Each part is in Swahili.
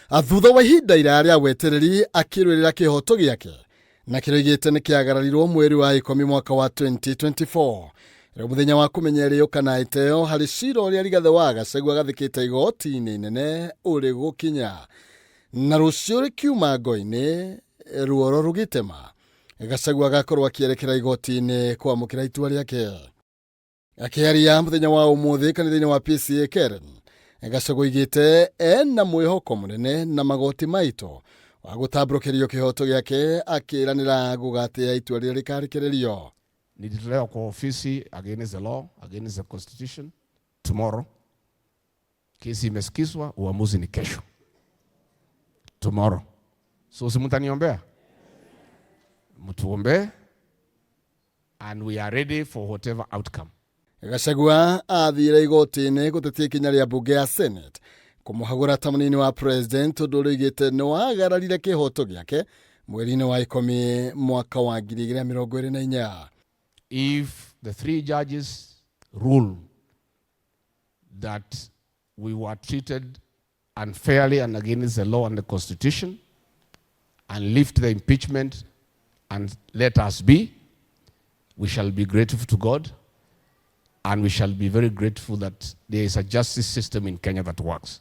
Thutha wa ihinda irarĩa wetereri akĩrũĩrĩra kĩhoto gĩake na kĩroigĩte nĩ kĩagararirwo mweri wa 10 mwaka wa 2024. Rĩu mũthenya wa kũmenya rĩũkana iteo harĩ cira ũrĩa Rigathĩ wa Gachagua gathĩkĩte igoti-inĩ inene ũrĩ gũkinya. Na rũciũ rĩkiuma ngo-inĩ ruoro rũgĩtema, Gachagua agakorwo akĩerekera igoti-inĩ kwamũkĩra itua rĩake. Akĩaria mũthenya wa ũmũthĩ kanitha-inĩ wa PCEA Karen, Gachagua oigĩte ena mwĩhoko mũnene na magoti maitũ wa gũtambũrũkĩrio kĩhoto gĩake, akĩĩranĩra gũgatĩa itua rĩrĩa rĩkarekererio. Nilitolewa kwa ofisi against the law, against the constitution tomorrow. Kesi imesikizwa, uamuzi ni kesho. Tomorrow. So si mtaniombea? Mtuombe, and we are ready for whatever outcome. Gachagua athire igoti-inĩ gũtetia ikinya rĩa mbunge ya Senate kũmũhagũra ta mũnini wa president, ũndũ ũrĩa nĩ wagararire kĩhoto gĩake mweri-inĩ wa 10 mwaka wa 2024. If the 3 judges rule that we were treated unfairly and against the law and the constitution and lift the impeachment and let us be, we shall be grateful to God, and we shall be very grateful that there is a justice system in Kenya that works.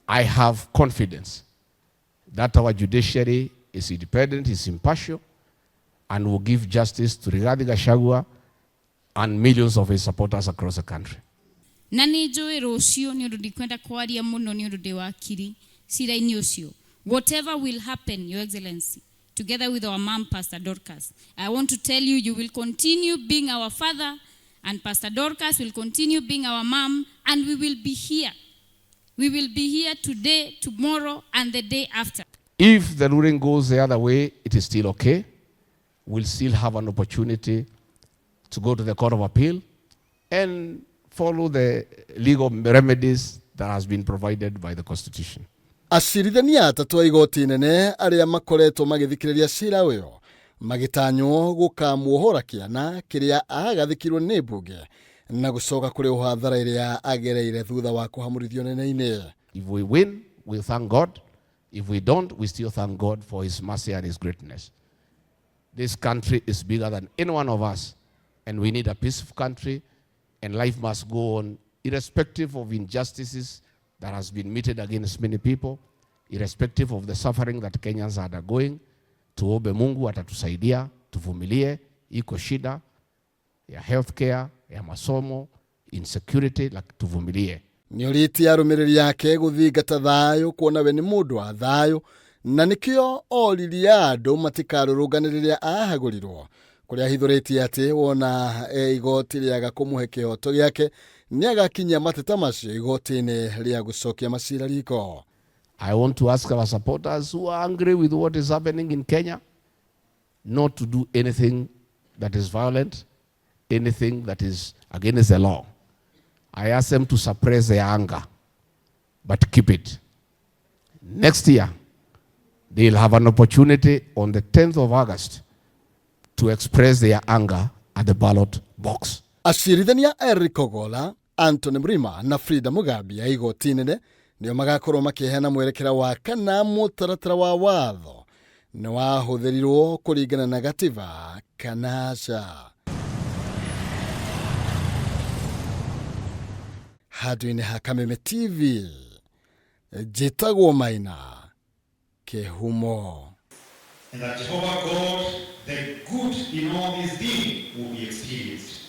I have confidence that our judiciary is independent, is impartial, and will give justice to Rigathĩ Gachagua and millions of his supporters across the country. Na nĩ njũĩ rũciũ nĩ ũndũ ndikwenda kwaria mũno nĩ ũndũ ndĩ wakiri cira-inĩ ũcio. Whatever will happen, Your Excellency, together with our mom, Pastor Dorcas, I want to tell you, you will continue being our father, and Pastor Dorcas will continue being our mom, and we will be here. We will be here today, tomorrow, and the day after. If the ruling goes the other way, it is still okay. We'll still have an opportunity to go to the Court of Appeal and follow the legal remedies that has been provided by the Constitution. Acirithania atatũ a igoti inene arĩa makoretwo magĩthikĩrĩria cira ũyũ magĩtanywo gũkamuohora kĩana kĩrĩa agathikirwo nĩ mbunge na gũcoka kũrĩ hathara ĩrĩa agereire thutha wa kũhamũrithio nene-inĩ. If we win, we thank God. If we don't, we still thank God for his mercy and his greatness. This country is bigger than any one of us, and we need a peaceful country, and life must go on irrespective of injustices that has been meted against many people, irrespective of the suffering that Kenyans are undergoing. Tuombe Mungu atatusaidia, tuvumilie, iko shida ya healthcare, ya masomo, insecurity, tuvumilie. Nĩũrĩtie arũmĩrĩri yake gũthingata thayũ, kuona we nĩ mũndũ wa thayũ, na nĩkĩo oririe andũ matikarũrũngane rĩrĩa ahagũrirwo, kũrĩa ahithũrĩtie atĩ wona igoti rĩaga kũmũhe kĩhoto gĩake nĩ agakinyia mateta macio igoti-inĩ rĩa gũcokia macira riko. I want to ask our supporters who are angry with what is happening in Kenya not to do anything that is violent, anything that is against the law. I ask them to suppress their anger, but keep it. Next year, they'll have an opportunity on the 10th of August to express their anger at the ballot box. Acirithania Eric Ogolla, Anthony Mrima na Frida Mugambi ya igoti inene nĩo magakorwo makĩheana mwerekera wa kana mũtaratara wa watho nĩ wahũthĩrirwo kũringana na gatiba kana aca. Handũ-inĩ ha Kameme TV, njĩtagwo Maina Kĩhumo. And that Jehovah God, the good in all his deed, will be experienced.